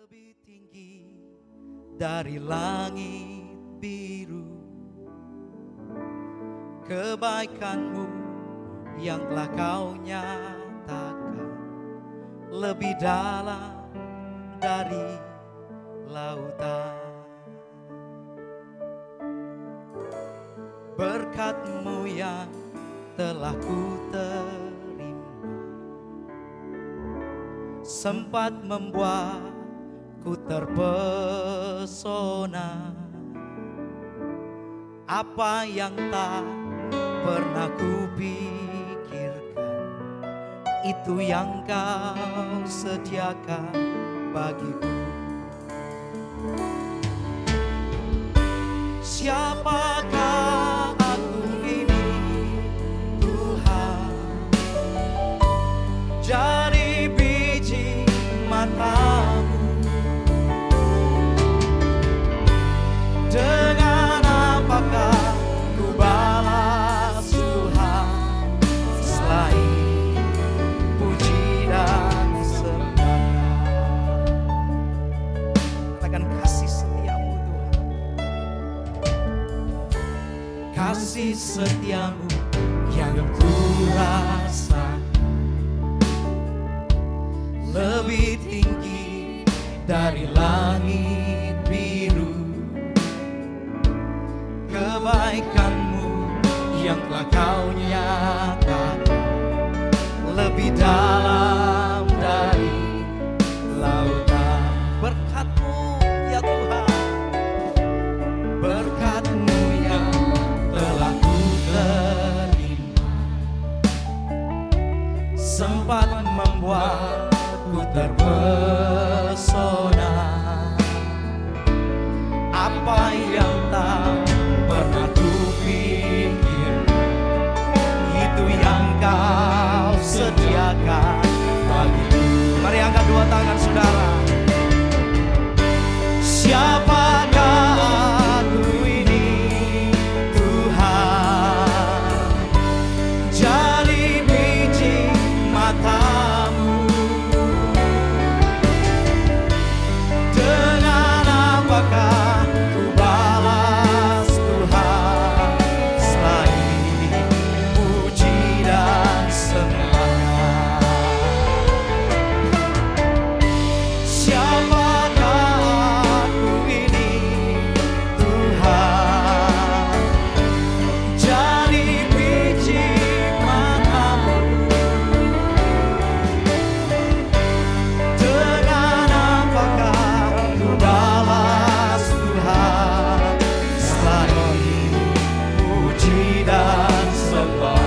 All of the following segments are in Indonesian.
lebih tinggi dari langit biru. Kebaikanmu yang telah kau nyatakan lebih dalam dari lautan. Berkat-Mu yang telah ku terima sempat membuatku terpesona. Apa yang tak pernah kupikirkan, itu yang Kau sediakan bagiku. Siapakah aku ini, Tuhan? Jadi biji mata-Mu. Dengan apakah ku balas Tuhan selain puji dan sembah? Katakan kasih setiamu Tuhan. Kasih setiamu yang ku rasa lebih tinggi dari langit biru. Kebaikan-Mu yang telah Kau nyatakan lebih dalam dari lautan. Berkat-Mu ya Tuhan, berkat-Mu yang telah ku terima sempat membuatku terpesona. Apa yang tak pernah kupikir, itu yang Kau sediakan bagiku. Mari angkat dua tangan saudara. Siapakah aku ini, Tuhan? Jadi biji mata-Mu. Dengan apakah ku balas Tuhan selain puji dan sembah? Siapakah aku ini, Tuhan? Jadi biji mata-Mu. Dengan apakah ku balas Tuhan selain puji dan sembah?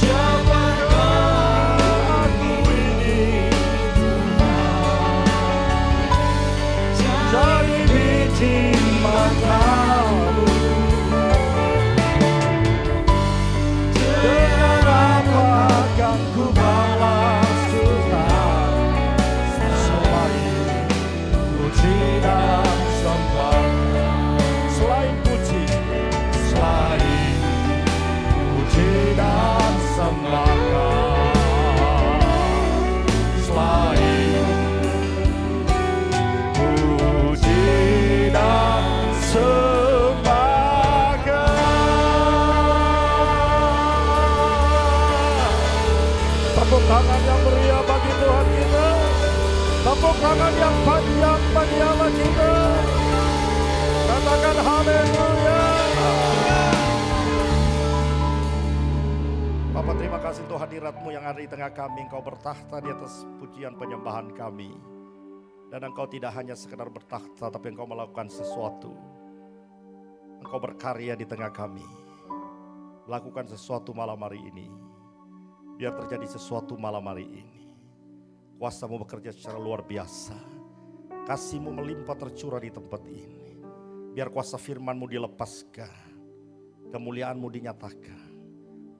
Siapakah aku ini, Jadi biji mata-Mu. Dengan apa akan ku balas Tuhan selain puji dan sembah? Selain puji dan sembah. Selain puji dan sembah. Tepuk tangan yang meriah bagi Tuhan kita. Tepuk tangan yang panjang bagi Allah kita. Katakan haleluya. Bapa, terima kasih untuk hadirat-Mu yang ada di tengah kami. Engkau bertahta di atas pujian penyembahan kami. Dan Engkau tidak hanya sekedar bertahta, tapi Engkau melakukan sesuatu. Engkau berkarya di tengah kami. Lakukan sesuatu malam hari ini. Biar terjadi sesuatu malam hari ini. Kuasa-Mu bekerja secara luar biasa. Kasih-Mu melimpah tercurah di tempat ini. Biar kuasa firman-Mu dilepaskan. Kemuliaan-Mu dinyatakan.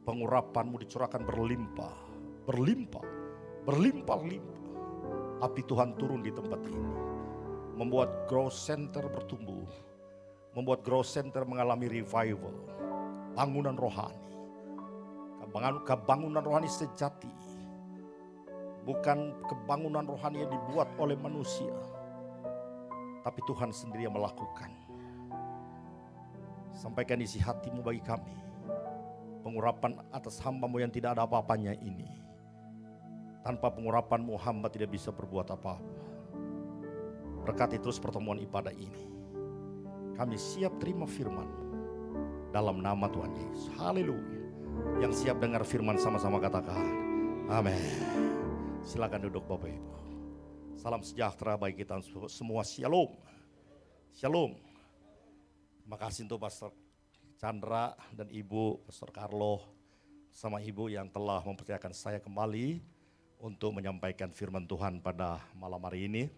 Pengurapan-Mu dicurahkan berlimpah. Berlimpah-limpah. Api Tuhan turun di tempat ini. Membuat growth center bertumbuh. Membuat growth center mengalami revival. Bangunan rohani. Kebangunan rohani sejati. bukan kebangunan rohani yang dibuat oleh manusia, tapi Tuhan sendiri yang melakukan. Sampaikan isi hatimu bagi kami, pengurapan atas hamba-Mu yang tidak ada apa-apanya ini. Tanpa pengurapan-Mu hamba tidak bisa berbuat apa-apa. Berkati terus pertemuan ibadah ini. Kami siap terima firman dalam nama Tuhan Yesus. Haleluya. Yang siap dengar firman sama-sama katakan amin. Silakan duduk Bapak Ibu. Salam sejahtera bagi kita semua. Shalom. Shalom. Terima kasih untuk Pastor Chandra dan Ibu Pastor Carlo sama Ibu yang telah mempercayakan saya kembali untuk menyampaikan firman Tuhan pada malam hari ini.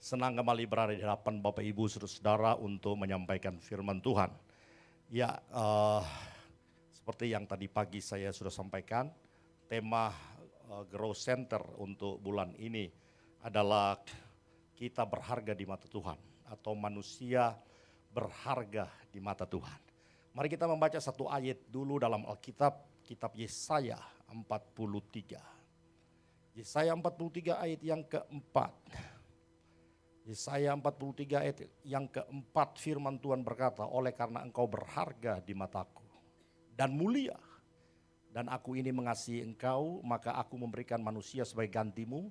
Senang kembali berada di hadapan Bapak Ibu saudara-saudara untuk menyampaikan firman Tuhan. Ya, seperti yang tadi pagi saya sudah sampaikan, tema Grow Center untuk bulan ini adalah kita berharga di mata Tuhan atau manusia berharga di mata Tuhan. Mari kita membaca satu ayat dulu dalam Alkitab, kitab Yesaya 43. Yesaya 43 ayat yang keempat. Yesaya 43 ayat yang keempat, firman Tuhan berkata, oleh karena engkau berharga di mataku dan mulia, dan aku ini mengasihi engkau, maka aku memberikan manusia sebagai gantimu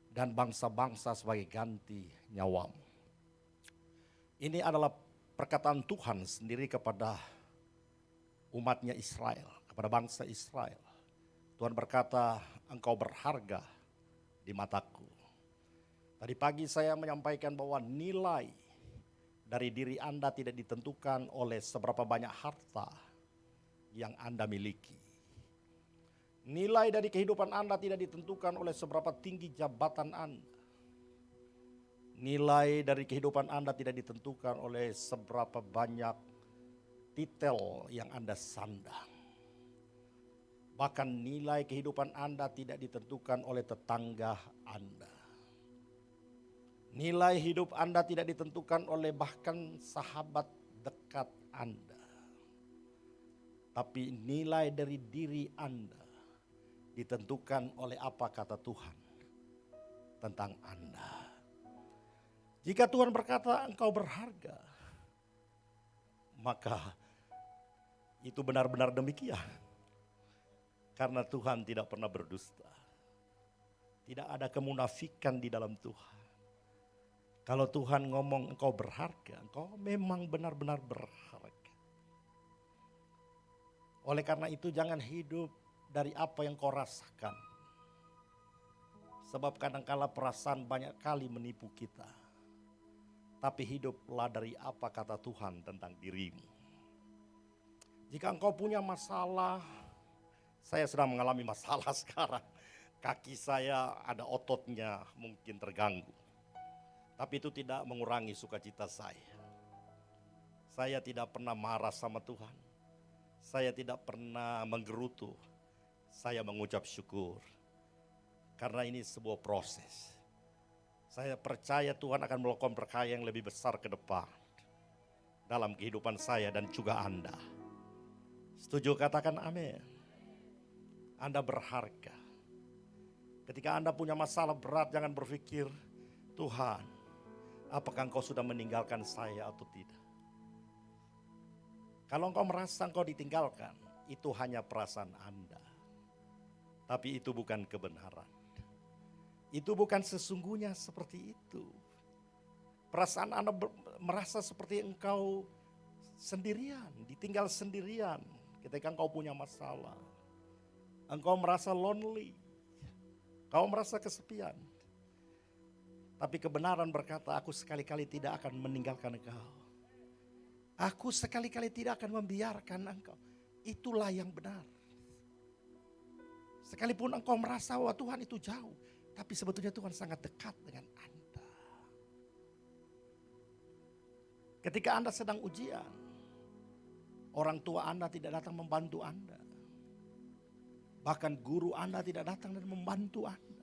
dan bangsa-bangsa sebagai ganti nyawamu. Ini adalah perkataan Tuhan sendiri kepada umatnya Israel, kepada bangsa Israel. Tuhan berkata, engkau berharga di mataku. Tadi pagi saya menyampaikan bahwa nilai dari diri Anda tidak ditentukan oleh seberapa banyak harta yang Anda miliki. Nilai dari kehidupan Anda tidak ditentukan oleh seberapa tinggi jabatan Anda. Nilai dari kehidupan Anda tidak ditentukan oleh seberapa banyak titel yang Anda sandang. Bahkan nilai kehidupan Anda tidak ditentukan oleh tetangga Anda. Nilai hidup Anda tidak ditentukan oleh bahkan sahabat dekat Anda. Tapi nilai dari diri Anda ditentukan oleh apa kata Tuhan tentang Anda. Jika Tuhan berkata engkau berharga, maka itu benar-benar demikian. Karena Tuhan tidak pernah berdusta. Tidak ada kemunafikan di dalam Tuhan. Kalau Tuhan ngomong engkau berharga, engkau memang benar-benar berharga. Oleh karena itu jangan hidup dari apa yang kau rasakan. Sebab kadangkala perasaan banyak kali menipu kita. Tapi hiduplah dari apa kata Tuhan tentang dirimu. Jika engkau punya masalah, saya sedang mengalami masalah sekarang. Kaki saya ada ototnya mungkin terganggu. Tapi itu tidak mengurangi sukacita saya. Saya tidak pernah marah sama Tuhan. Saya tidak pernah menggerutu. Saya mengucap syukur. Karena ini sebuah proses. Saya percaya Tuhan akan melakukan berkah yang lebih besar ke depan. Dalam kehidupan saya dan juga Anda. Setuju, katakan amin. Anda berharga. Ketika Anda punya masalah berat, jangan berpikir, Tuhan, apakah engkau sudah meninggalkan saya atau tidak? Kalau engkau merasa engkau ditinggalkan, itu hanya perasaan Anda. Tapi itu bukan kebenaran. Itu bukan sesungguhnya seperti itu. Perasaan Anda merasa seperti engkau sendirian, ditinggal sendirian ketika engkau punya masalah. Engkau merasa lonely, engkau merasa kesepian. Tapi kebenaran berkata, aku sekali-kali tidak akan meninggalkan engkau. Aku sekali-kali tidak akan membiarkan engkau. Itulah yang benar. Sekalipun engkau merasa bahwa Tuhan itu jauh, tapi sebetulnya Tuhan sangat dekat dengan Anda. Ketika Anda sedang ujian, orang tua Anda tidak datang membantu Anda. Bahkan guru Anda tidak datang dan membantu Anda.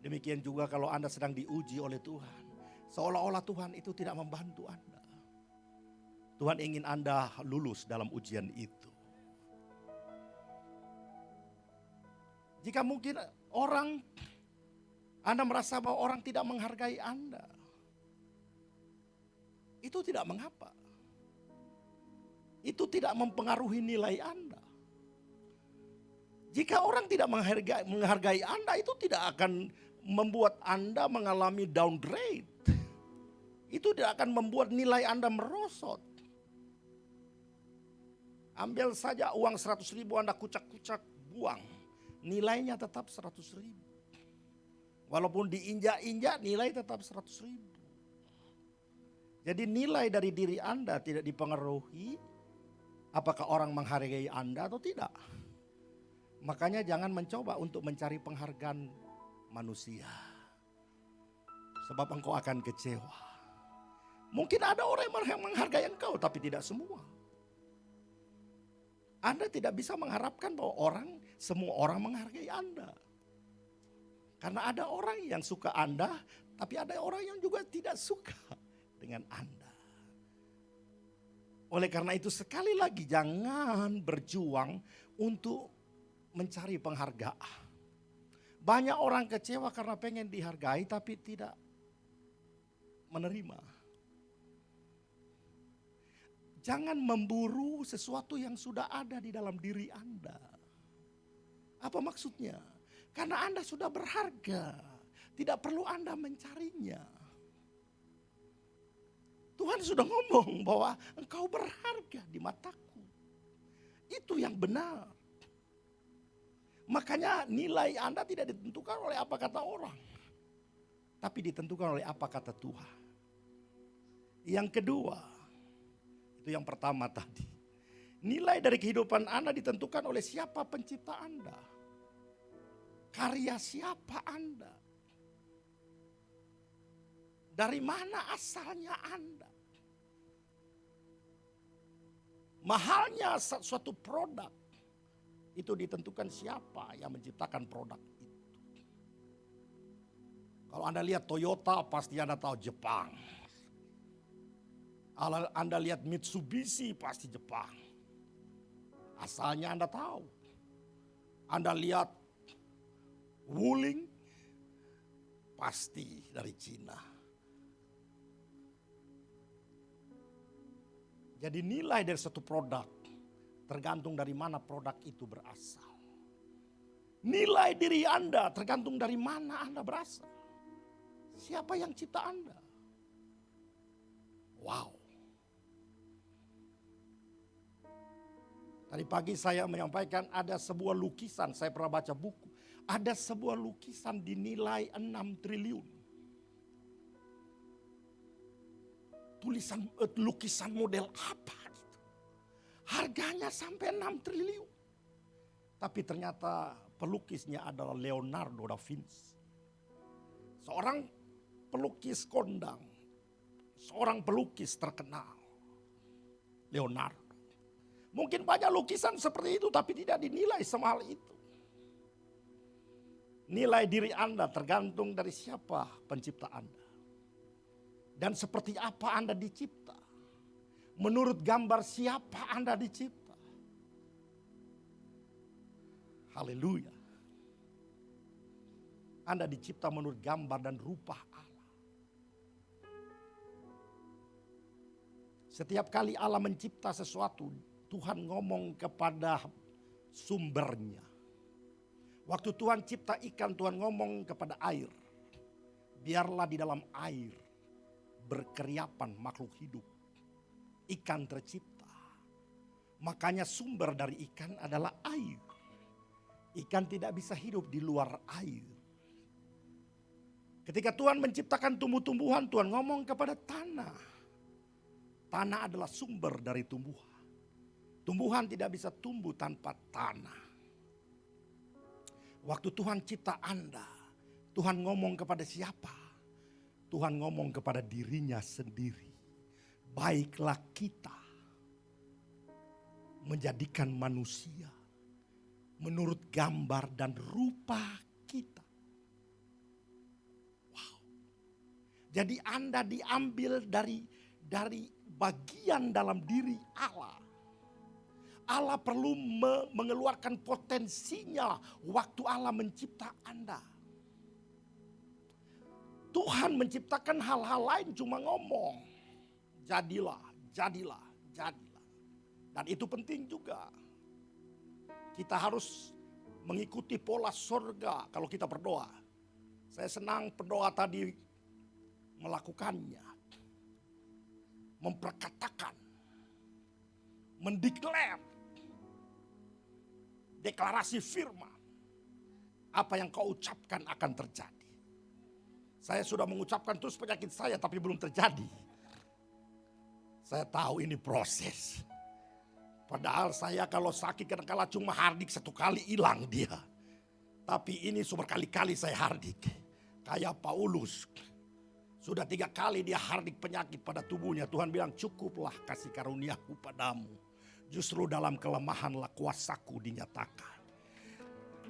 Demikian juga kalau Anda sedang diuji oleh Tuhan, seolah-olah Tuhan itu tidak membantu Anda. Tuhan ingin Anda lulus dalam ujian itu. Jika mungkin Anda merasa bahwa orang tidak menghargai Anda, itu tidak mengapa. Itu tidak mempengaruhi nilai Anda. Jika orang tidak menghargai Anda, itu tidak akan membuat Anda mengalami downgrade. Itu tidak akan membuat nilai Anda merosot. Ambil saja uang 100.000 Anda kucak-kucak buang. Nilainya tetap 100.000. Walaupun diinjak-injak nilai tetap 100.000. Jadi nilai dari diri Anda tidak dipengaruhi apakah orang menghargai Anda atau tidak. Makanya jangan mencoba untuk mencari penghargaan manusia. Sebab engkau akan kecewa. Mungkin ada orang yang menghargai engkau tapi tidak semua. Anda tidak bisa mengharapkan bahwa semua orang menghargai Anda. Karena ada orang yang suka Anda, tapi ada orang yang juga tidak suka dengan Anda. Oleh karena itu sekali lagi jangan berjuang untuk mencari penghargaan. Banyak orang kecewa karena pengen dihargai tapi tidak menerima. Jangan memburu sesuatu yang sudah ada di dalam diri Anda. Apa maksudnya? Karena Anda sudah berharga. Tidak perlu Anda mencarinya. Tuhan sudah ngomong bahwa engkau berharga di mataku. Itu yang benar. Makanya nilai Anda tidak ditentukan oleh apa kata orang. Tapi ditentukan oleh apa kata Tuhan. Yang kedua, itu yang pertama tadi. Nilai dari kehidupan Anda ditentukan oleh siapa pencipta Anda. Karya siapa Anda. Dari mana asalnya Anda. Mahalnya suatu produk. Itu ditentukan siapa yang menciptakan produk itu. Kalau Anda lihat Toyota pasti Anda tahu Jepang. Kalau Anda lihat Mitsubishi pasti Jepang. Asalnya Anda tahu. Anda lihat Wuling pasti dari Cina. Jadi nilai dari satu produk tergantung dari mana produk itu berasal. Nilai diri Anda tergantung dari mana Anda berasal. Siapa yang cipta Anda? Wow. Tadi pagi saya menyampaikan ada sebuah lukisan, saya pernah baca buku. Ada sebuah lukisan dinilai 6 triliun. Lukisan model apa gitu. Harganya sampai 6 triliun. Tapi ternyata pelukisnya adalah Leonardo da Vinci. Seorang pelukis kondang. Seorang pelukis terkenal. Leonardo. Mungkin banyak lukisan seperti itu tapi tidak dinilai semahal itu. Nilai diri Anda tergantung dari siapa pencipta Anda. Dan seperti apa Anda dicipta. Menurut gambar siapa Anda dicipta. Haleluya. Anda dicipta menurut gambar dan rupa Allah. Setiap kali Allah mencipta sesuatu, Tuhan ngomong kepada sumbernya. Waktu Tuhan cipta ikan, Tuhan ngomong kepada air. Biarlah di dalam air berkeriapan makhluk hidup. Ikan tercipta. Makanya sumber dari ikan adalah air. Ikan tidak bisa hidup di luar air. Ketika Tuhan menciptakan tumbuh-tumbuhan, Tuhan ngomong kepada tanah. Tanah adalah sumber dari tumbuhan. Tumbuhan tidak bisa tumbuh tanpa tanah. Waktu Tuhan cipta Anda, Tuhan ngomong kepada siapa? Tuhan ngomong kepada dirinya sendiri. Baiklah kita menjadikan manusia menurut gambar dan rupa kita. Wow. Jadi Anda diambil dari bagian dalam diri Allah. Allah perlu mengeluarkan potensinya waktu Allah mencipta Anda. Tuhan menciptakan hal-hal lain cuma ngomong. Jadilah, jadilah, jadilah. Dan itu penting juga. Kita harus mengikuti pola surga kalau kita berdoa. Saya senang pendoa tadi melakukannya. Memperkatakan. Mendeklar. Deklarasi firman. Apa yang kau ucapkan akan terjadi. Saya sudah mengucapkan terus penyakit saya tapi belum terjadi. Saya tahu ini proses. Padahal saya kalau sakit kadang-kala cuma hardik 1 kali hilang dia. Tapi ini berkali-kali saya hardik. Kayak Paulus. Sudah 3 kali dia hardik penyakit pada tubuhnya. Tuhan bilang cukuplah kasih karuniaku padamu. Justru dalam kelemahanlah kuasaku dinyatakan.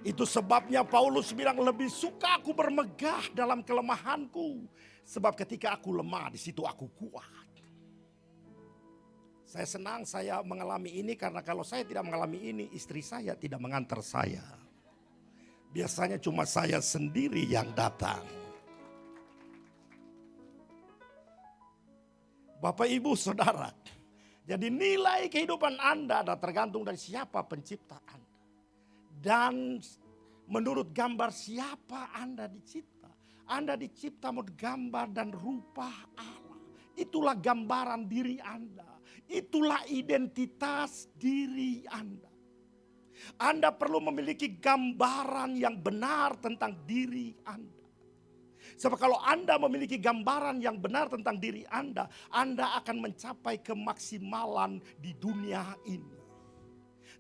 Itu sebabnya Paulus bilang lebih suka aku bermegah dalam kelemahanku. Sebab ketika aku lemah di situ aku kuat. Saya senang saya mengalami ini karena kalau saya tidak mengalami ini istri saya tidak mengantar saya. Biasanya cuma saya sendiri yang datang. Bapak Ibu Saudara. Jadi nilai kehidupan Anda adalah tergantung dari siapa pencipta Anda. Dan menurut gambar siapa Anda dicipta. Anda dicipta menurut gambar dan rupa Allah. Itulah gambaran diri Anda. Itulah identitas diri Anda. Anda perlu memiliki gambaran yang benar tentang diri Anda. Sebab kalau Anda memiliki gambaran yang benar tentang diri Anda akan mencapai kemaksimalan di dunia ini.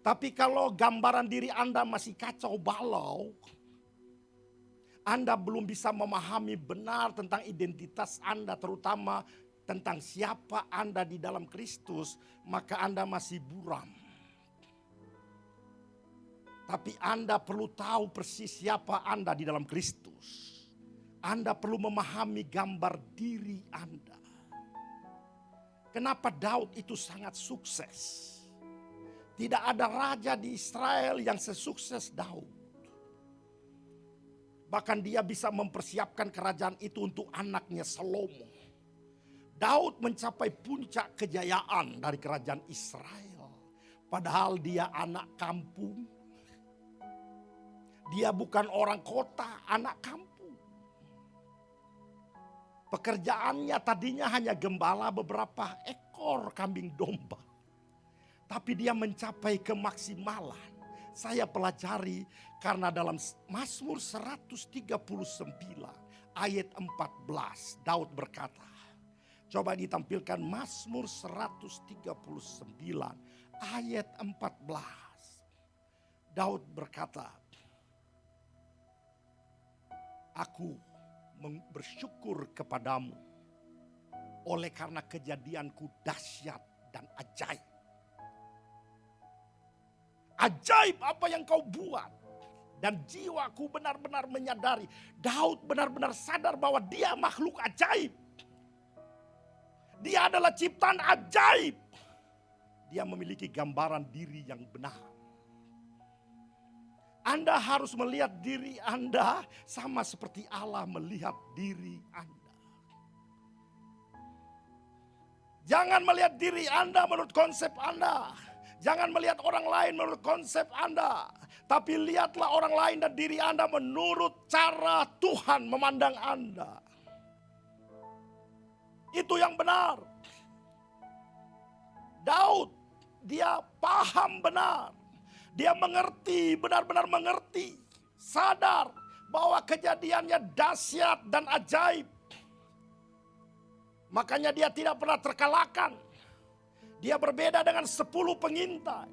Tapi kalau gambaran diri Anda masih kacau balau, Anda belum bisa memahami benar tentang identitas Anda, terutama tentang siapa Anda di dalam Kristus, maka Anda masih buram. Tapi Anda perlu tahu persis siapa Anda di dalam Kristus. Anda perlu memahami gambar diri Anda. Kenapa Daud itu sangat sukses? Tidak ada raja di Israel yang sesukses Daud. Bahkan dia bisa mempersiapkan kerajaan itu untuk anaknya Salomo. Daud mencapai puncak kejayaan dari kerajaan Israel. Padahal dia anak kampung. Dia bukan orang kota, anak kampung. Pekerjaannya tadinya hanya gembala beberapa ekor kambing domba. Tapi dia mencapai kemaksimalan. Saya pelajari karena dalam Mazmur 139 ayat 14 Daud berkata. Coba ditampilkan Mazmur 139 ayat 14. Daud berkata, aku bersyukur kepadamu oleh karena kejadianku dahsyat dan ajaib. Ajaib apa yang kau buat. Dan jiwaku benar-benar menyadari. Daud benar-benar sadar bahwa dia makhluk ajaib. Dia adalah ciptaan ajaib. Dia memiliki gambaran diri yang benar. Anda harus melihat diri Anda sama seperti Allah melihat diri Anda. Jangan melihat diri Anda menurut konsep Anda. Jangan melihat orang lain menurut konsep Anda. Tapi lihatlah orang lain dan diri Anda menurut cara Tuhan memandang Anda. Itu yang benar. Daud, dia paham benar. Dia mengerti, benar-benar mengerti. Sadar bahwa kejadiannya dahsyat dan ajaib. Makanya dia tidak pernah terkalahkan. Dia berbeda dengan 10 pengintai.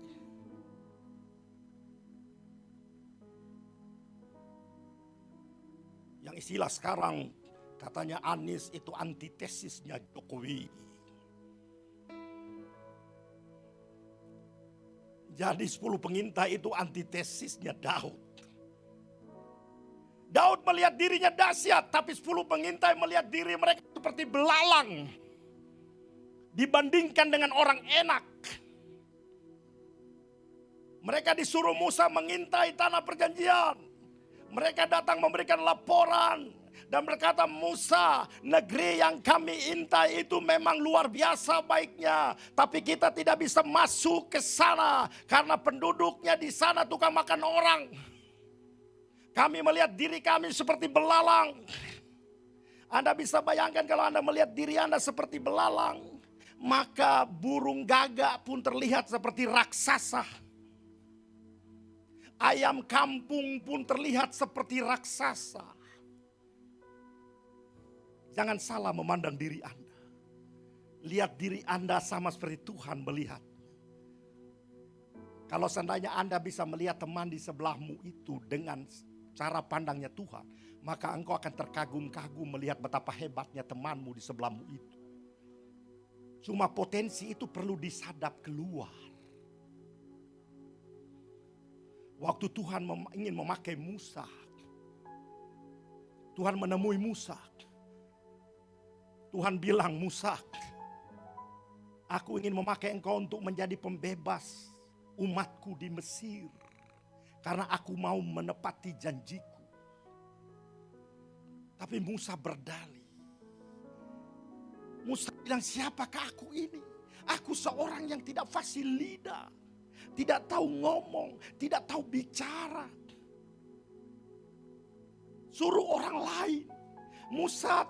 Yang istilah sekarang katanya Anies itu antitesisnya Jokowi. Jadi 10 pengintai itu antitesisnya Daud. Daud melihat dirinya dahsyat, tapi 10 pengintai melihat diri mereka seperti belalang. Dibandingkan dengan orang enak. Mereka disuruh Musa mengintai tanah perjanjian. Mereka datang memberikan laporan dan berkata, Musa, negeri yang kami intai itu memang luar biasa baiknya, tapi kita tidak bisa masuk ke sana karena penduduknya di sana tukang makan orang. Kami melihat diri kami seperti belalang. Anda bisa bayangkan kalau Anda melihat diri Anda seperti belalang, maka burung gagak pun terlihat seperti raksasa. Ayam kampung pun terlihat seperti raksasa. Jangan salah memandang diri Anda. Lihat diri Anda sama seperti Tuhan melihat. Kalau seandainya Anda bisa melihat teman di sebelahmu itu dengan cara pandangnya Tuhan, maka engkau akan terkagum-kagum melihat betapa hebatnya temanmu di sebelahmu itu. Cuma potensi itu perlu disadap keluar. Waktu Tuhan ingin memakai Musa, Tuhan menemui Musa. Tuhan bilang, Musa, aku ingin memakai engkau untuk menjadi pembebas umatku di Mesir. Karena aku mau menepati janjiku. Tapi Musa berdalih. Musa bilang, siapakah aku ini? Aku seorang yang tidak fasih lidah. Tidak tahu ngomong, tidak tahu bicara. Suruh orang lain. Musa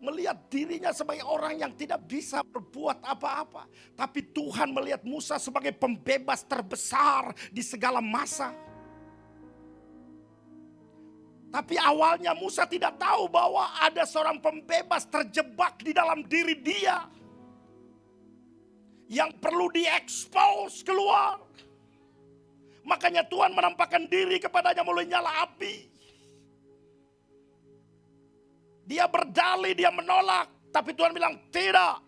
melihat dirinya sebagai orang yang tidak bisa berbuat apa-apa. Tapi Tuhan melihat Musa sebagai pembebas terbesar di segala masa. Tapi awalnya Musa tidak tahu bahwa ada seorang pembebas terjebak di dalam diri dia. Yang perlu diekspos keluar. Makanya Tuhan menampakkan diri kepadanya melalui nyala api. Dia berdalih, dia menolak. Tapi Tuhan bilang tidak.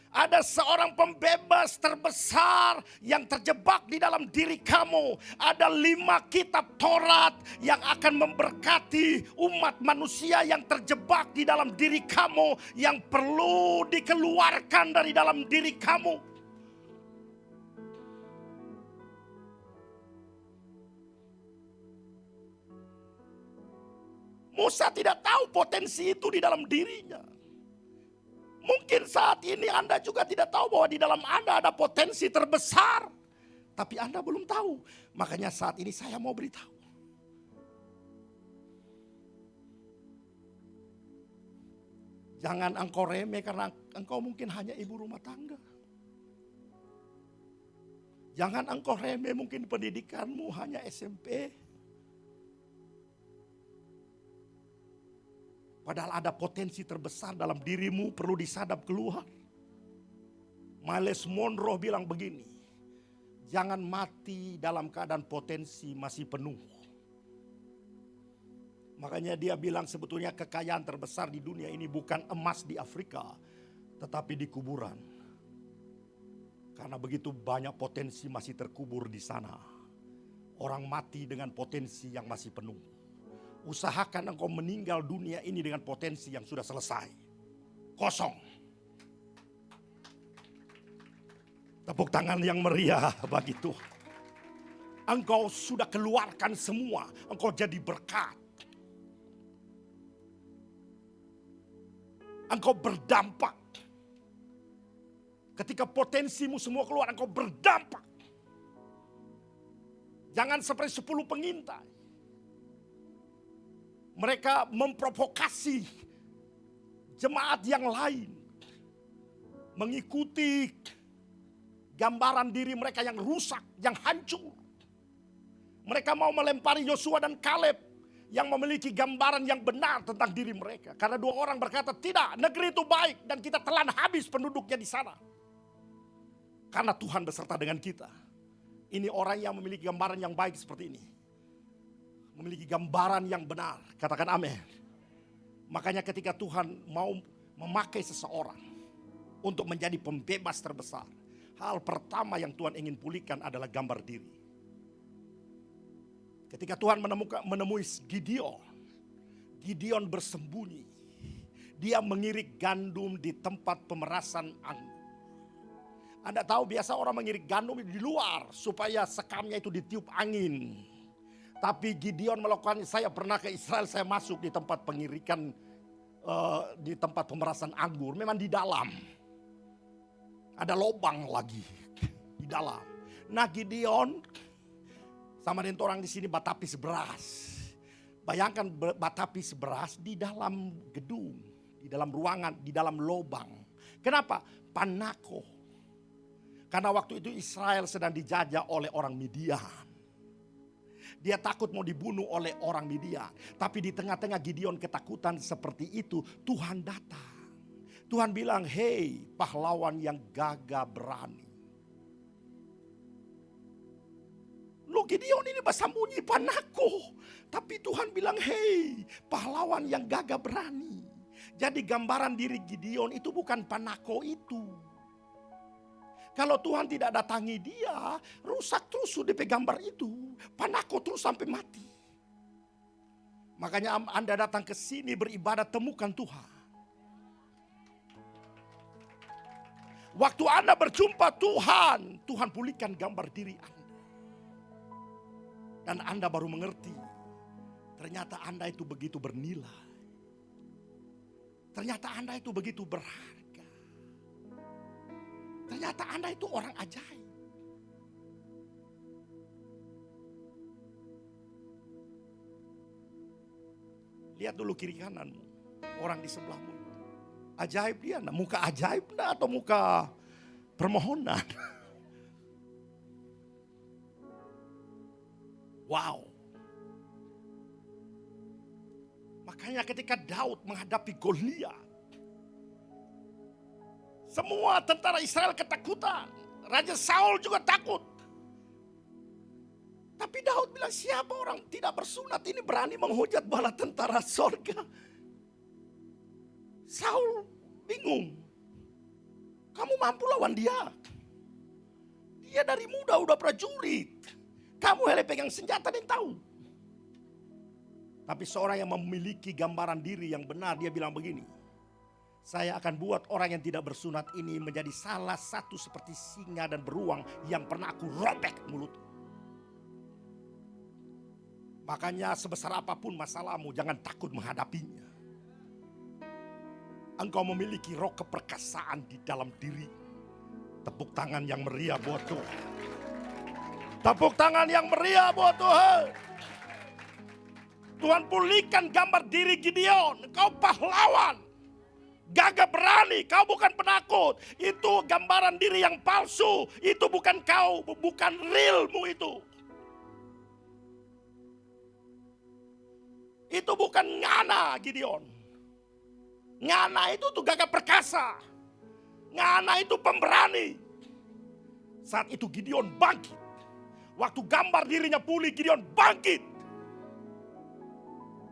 Ada seorang pembebas terbesar yang terjebak di dalam diri kamu. Ada 5 kitab Taurat yang akan memberkati umat manusia yang terjebak di dalam diri kamu. Yang perlu dikeluarkan dari dalam diri kamu. Musa tidak tahu potensi itu di dalam dirinya. Mungkin saat ini Anda juga tidak tahu bahwa di dalam Anda ada potensi terbesar. Tapi Anda belum tahu. Makanya saat ini saya mau beritahu. Jangan engkau remeh karena engkau mungkin hanya ibu rumah tangga. Jangan engkau remeh mungkin pendidikanmu hanya SMP. Padahal ada potensi terbesar dalam dirimu perlu disadap keluar. Miles Monroe bilang begini. Jangan mati dalam keadaan potensi masih penuh. Makanya dia bilang sebetulnya kekayaan terbesar di dunia ini bukan emas di Afrika. Tetapi di kuburan. Karena begitu banyak potensi masih terkubur di sana. Orang mati dengan potensi yang masih penuh. Usahakan engkau meninggal dunia ini dengan potensi yang sudah selesai. Kosong. Tepuk tangan yang meriah bagi Tuhan. Engkau sudah keluarkan semua. Engkau jadi berkat. Engkau berdampak. Ketika potensimu semua keluar, engkau berdampak. Jangan seperti 10 pengintai. Mereka memprovokasi jemaat yang lain. Mengikuti gambaran diri mereka yang rusak, yang hancur. Mereka mau melempari Yosua dan Kaleb yang memiliki gambaran yang benar tentang diri mereka. Karena 2 orang berkata, tidak, negeri itu baik dan kita telan habis penduduknya di sana. Karena Tuhan beserta dengan kita. Ini orang yang memiliki gambaran yang baik seperti ini. Memiliki gambaran yang benar. Katakan amin. Makanya ketika Tuhan mau memakai seseorang untuk menjadi pembebas terbesar. Hal pertama yang Tuhan ingin pulihkan adalah gambar diri. Ketika Tuhan menemui Gideon. Gideon bersembunyi. Dia mengirik gandum di tempat pemerasan anggur. Anda tahu biasa orang mengirik gandum di luar supaya sekamnya itu ditiup angin. Tapi Gideon melakukan, saya pernah ke Israel, saya masuk di tempat pengirikan, di tempat pemerasan anggur, memang di dalam. Ada lubang lagi di dalam. Nah Gideon sama dengan orang di sini batapis beras. Bayangkan batapis beras di dalam gedung, di dalam ruangan, di dalam lubang. Kenapa? Panako. Karena waktu itu Israel sedang dijajah oleh orang Midian. Dia takut mau dibunuh oleh orang Midian. Tapi di tengah-tengah Gideon ketakutan seperti itu, Tuhan datang. Tuhan bilang, hei pahlawan yang gagah berani. Lo Gideon ini bersembunyi panako. Tapi Tuhan bilang, hei pahlawan yang gagah berani. Jadi gambaran diri Gideon itu bukan panako itu. Kalau Tuhan tidak datangi dia, rusak terus DP gambar itu. Panako terus sampai mati. Makanya Anda datang ke sini beribadat, temukan Tuhan. Waktu Anda berjumpa Tuhan, Tuhan pulihkan gambar diri Anda. Dan Anda baru mengerti, ternyata Anda itu begitu bernilai. Ternyata Anda itu begitu berharga. Ternyata Anda itu orang ajaib. Lihat dulu kiri kananmu, orang di sebelahmu. Ajaib dia, muka ajaib atau muka permohonan? Wow. Makanya ketika Daud menghadapi Goliat, semua tentara Israel ketakutan. Raja Saul juga takut. Tapi Daud bilang, siapa orang tidak bersunat ini berani menghujat bala tentara sorga. Saul bingung. Kamu mampu lawan dia. Dia dari muda udah prajurit. Kamu hele pegang senjata dan tahu. Tapi seorang yang memiliki gambaran diri yang benar, dia bilang begini. Saya akan buat orang yang tidak bersunat ini menjadi salah satu seperti singa dan beruang yang pernah aku robek mulut. Makanya sebesar apapun masalahmu, jangan takut menghadapinya. Engkau memiliki roh keperkasaan di dalam diri. Tepuk tangan yang meriah buat Tuhan. Tepuk tangan yang meriah buat Tuhan. Tuhan pulihkan gambar diri Gideon. Engkau pahlawan. Gagah berani, kau bukan penakut. Itu gambaran diri yang palsu. Itu bukan kau, bukan realmu itu. Itu bukan ngana Gideon. Ngana itu tuh gagah perkasa. Ngana itu pemberani. Saat itu Gideon bangkit. Waktu gambar dirinya pulih, Gideon bangkit.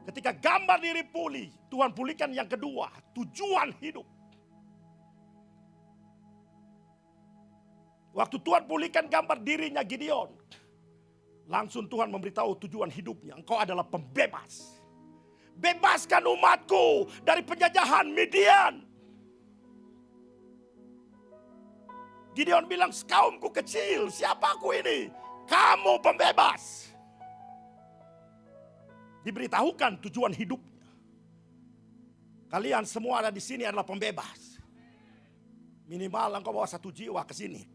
Ketika gambar diri pulih, Tuhan pulihkan yang kedua, tujuan hidup. Waktu Tuhan pulihkan gambar dirinya Gideon, langsung Tuhan memberitahu tujuan hidupnya. Engkau adalah pembebas. Bebaskan umatku dari penjajahan Midian. Gideon bilang, kaumku kecil, siapa aku ini? Kamu pembebas. Diberitahukan tujuan hidupnya. Kalian semua ada di sini adalah pembebas. Minimal engkau bawa satu jiwa ke sini.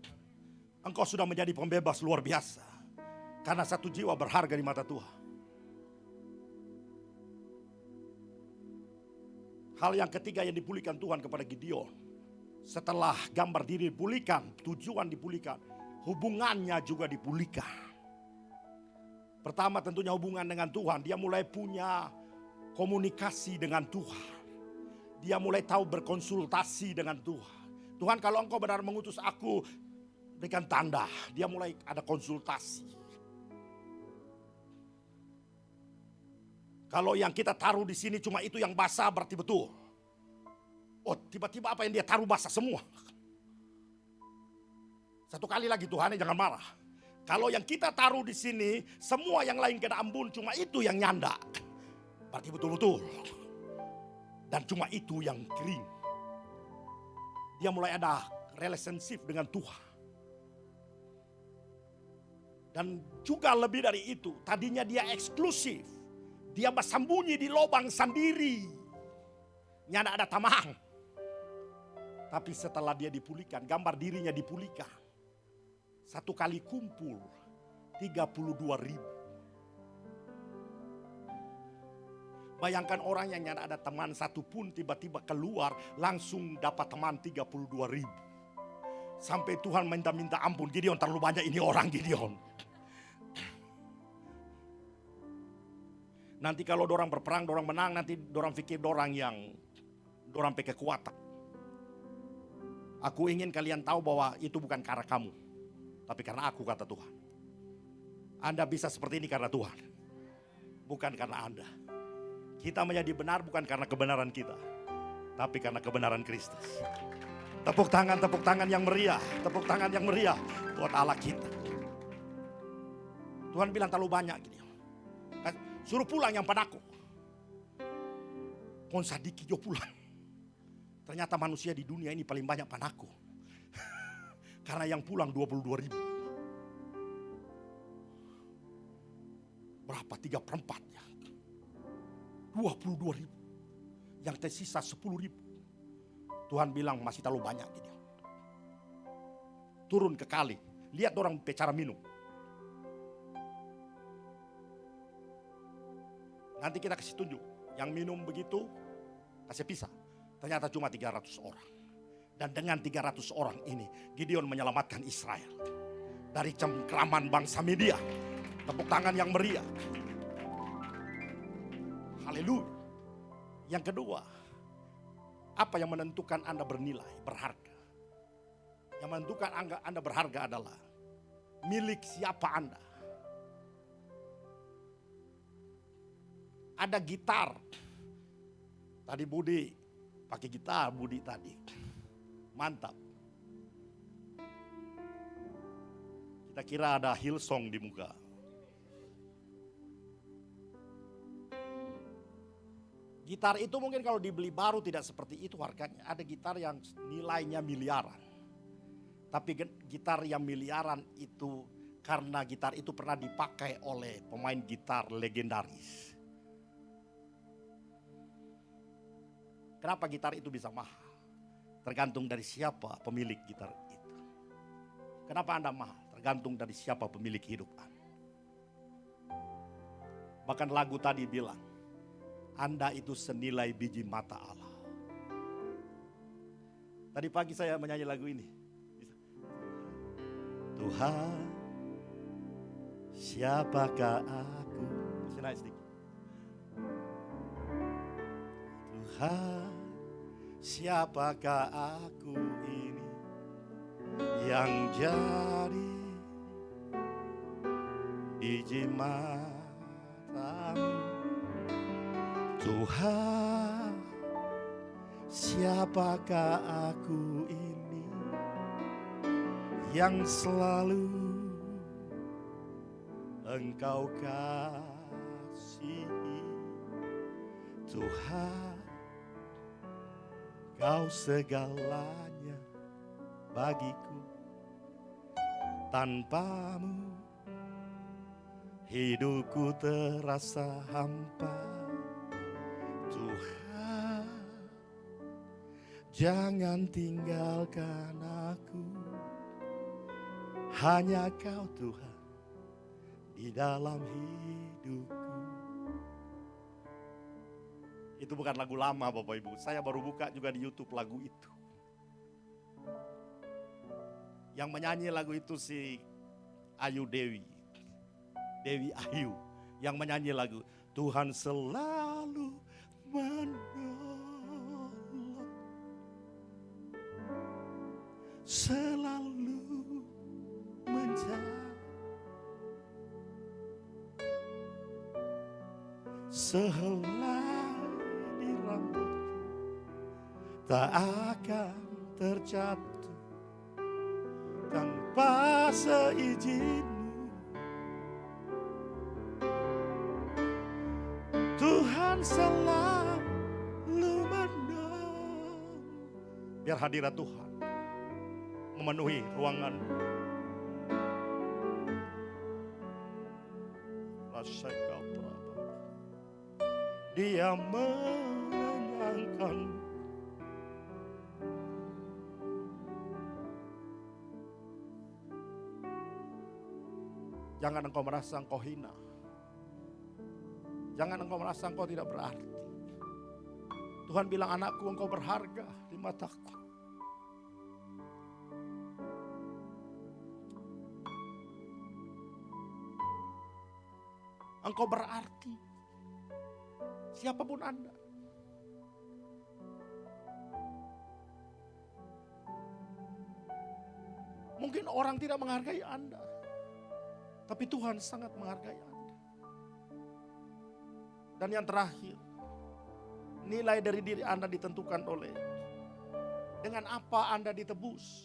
Engkau sudah menjadi pembebas luar biasa. Karena satu jiwa berharga di mata Tuhan. Hal yang ketiga yang dipulihkan Tuhan kepada Gideon. Setelah gambar diri dipulihkan, tujuan dipulihkan, hubungannya juga dipulihkan. Pertama tentunya hubungan dengan Tuhan. Dia mulai punya komunikasi dengan Tuhan. Dia mulai tahu berkonsultasi dengan Tuhan. Tuhan, kalau engkau benar mengutus aku, berikan tanda. Dia mulai ada konsultasi. Kalau yang kita taruh di sini cuma itu yang basah, berarti betul. Oh, tiba-tiba apa yang dia taruh basah semua. Satu kali lagi Tuhan, jangan marah. Kalau yang kita taruh di sini, semua yang lain kena ambun, cuma itu yang nyanda. Berarti betul-betul. Dan cuma itu yang kering. Dia mulai ada relationship dengan Tuhan. Dan juga lebih dari itu, tadinya dia eksklusif. Dia bersembunyi di lubang sendiri. Nyana ada tamang. Tapi setelah dia dipulihkan, gambar dirinya dipulihkan. Satu kali kumpul 32.000. Bayangkan orang yang nyana ada teman satu pun tiba-tiba keluar langsung dapat teman 32.000. Sampai Tuhan minta ampun, Gideon terlalu banyak ini orang Gideon. Nanti kalau dorang berperang, dorang menang, nanti dorang pikir dorang pakai kekuatan. Aku ingin kalian tahu bahwa itu bukan karena kamu, tapi karena aku, kata Tuhan. Anda bisa seperti ini karena Tuhan, bukan karena Anda. Kita menjadi benar bukan karena kebenaran kita, tapi karena kebenaran Kristus. Tepuk tangan yang meriah, tepuk tangan yang meriah buat Allah kita. Tuhan bilang terlalu banyak gini. Suruh pulang yang padaku. Kon sadiki jo pulang. Ternyata manusia di dunia ini paling banyak padaku. Karena yang pulang 22.000. Berapa? 3/4 ya. 22.000. Yang tersisa 10.000. Tuhan bilang masih terlalu banyak gitu. Turun ke kali. Lihat orang bicara minum. Nanti kita kasih tunjuk. Yang minum begitu kasih pisah. Ternyata cuma 300 orang. Dan dengan 300 orang ini Gideon menyelamatkan Israel dari cengkraman bangsa Media. Tepuk tangan yang meriah. Haleluya. Yang kedua, apa yang menentukan Anda bernilai, berharga? Yang menentukan Anda berharga adalah milik siapa Anda. Ada gitar. Tadi Budi pakai gitar, Budi tadi. Mantap. Kita kira ada Hillsong di muka. Gitar itu mungkin kalau dibeli baru tidak seperti itu harganya. Ada gitar yang nilainya miliaran. Tapi gitar yang miliaran itu karena gitar itu pernah dipakai oleh pemain gitar legendaris. Kenapa gitar itu bisa mahal? Tergantung dari siapa pemilik gitar itu. Kenapa Anda mahal? Tergantung dari siapa pemilik hidup Anda. Bahkan lagu tadi bilang, Anda itu senilai biji mata Allah. Tadi pagi saya menyanyi lagu ini. Tuhan, siapakah aku? Masih naik sedikit. Tuhan, siapakah aku ini yang jadi biji matamu? Tuhan, siapakah aku ini yang selalu Engkau kasihi? Tuhan, Kau segalanya bagiku. Tanpamu hidupku terasa hampa. Tuhan, jangan tinggalkan aku. Hanya Kau Tuhan di dalam hidupku. Itu bukan lagu lama Bapak Ibu. Saya baru buka juga di YouTube lagu itu. Yang menyanyi lagu itu si Ayu Dewi. Dewi Ayu. Yang menyanyi lagu Tuhan selalu menolong. Selalu menjaga. Sehelai tak akan terjatuh tanpa seizin-Mu. Tuhan selalu menolong. Biar hadirat Tuhan memenuhi ruangan. Dia menyenangkan. Jangan engkau merasa engkau hina. Jangan engkau merasa engkau tidak berarti. Tuhan bilang, anakku, engkau berharga di mataku. Engkau berarti. Siapapun Anda. Mungkin orang tidak menghargai Anda, tapi Tuhan sangat menghargai Anda. Dan yang terakhir, nilai dari diri Anda ditentukan oleh dengan apa Anda ditebus.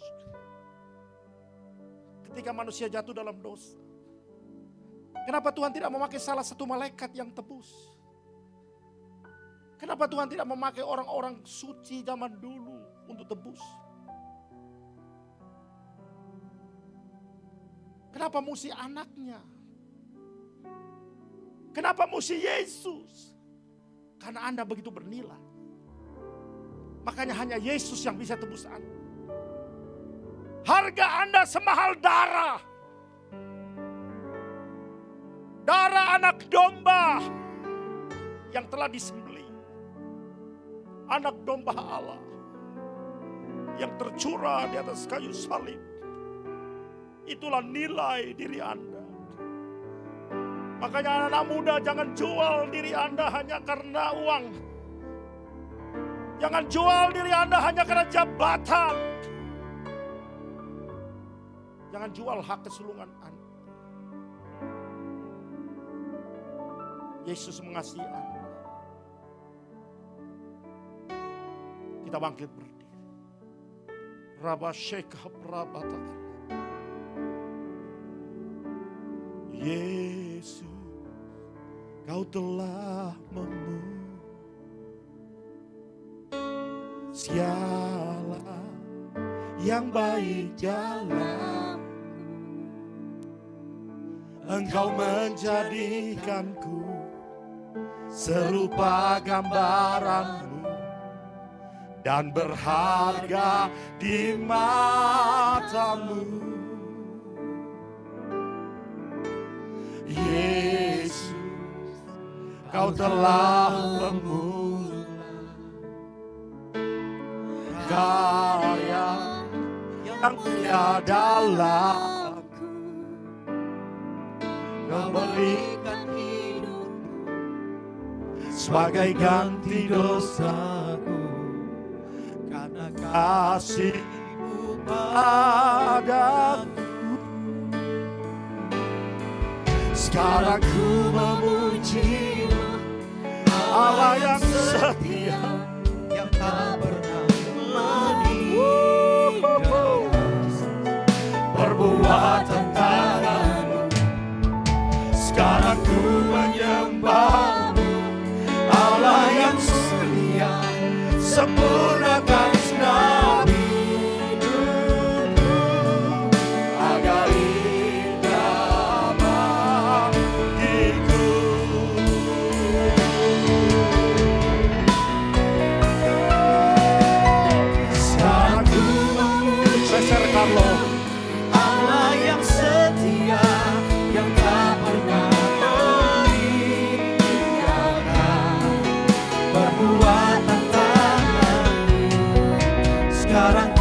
Ketika manusia jatuh dalam dosa, kenapa Tuhan tidak memakai salah satu malaikat yang tebus? Kenapa Tuhan tidak memakai orang-orang suci zaman dulu untuk tebus? Kenapa mesti anaknya? Kenapa mesti Yesus? Karena Anda begitu bernilai. Makanya hanya Yesus yang bisa tebus Anda. Harga Anda semahal darah. Darah anak domba yang telah disembelih. Anak domba Allah yang tercurah di atas kayu salib. Itulah nilai diri Anda. Makanya anak muda, jangan jual diri Anda hanya karena uang. Jangan jual diri Anda hanya karena jabatan. Jangan jual hak kesulungan Anda. Yesus mengasihi Anda. Kita bangkit berdiri. Rabba Shekha Prabataka. Yesus, Kau telah segala yang baik dalam. Engkau menjadikanku serupa gambaran-Mu dan berharga di mata-Mu. Yesus, Kau telah memulai karya yang mulia dalamku, memberikan hidupmu sebagai ganti dosaku, karena kasih-Mu padaku. Sekarang ku memuji-Mu, Allah yang setia, yang tak pernah meninggalkan. Perbuatan tangan-Mu, sekarang ku menyembah-Mu, Allah yang setia, sempurnakan segenap hidupku, agar Allah yang setia, yang tak pernah meninggalkan. Perbuatan tangan-Mu, sekarang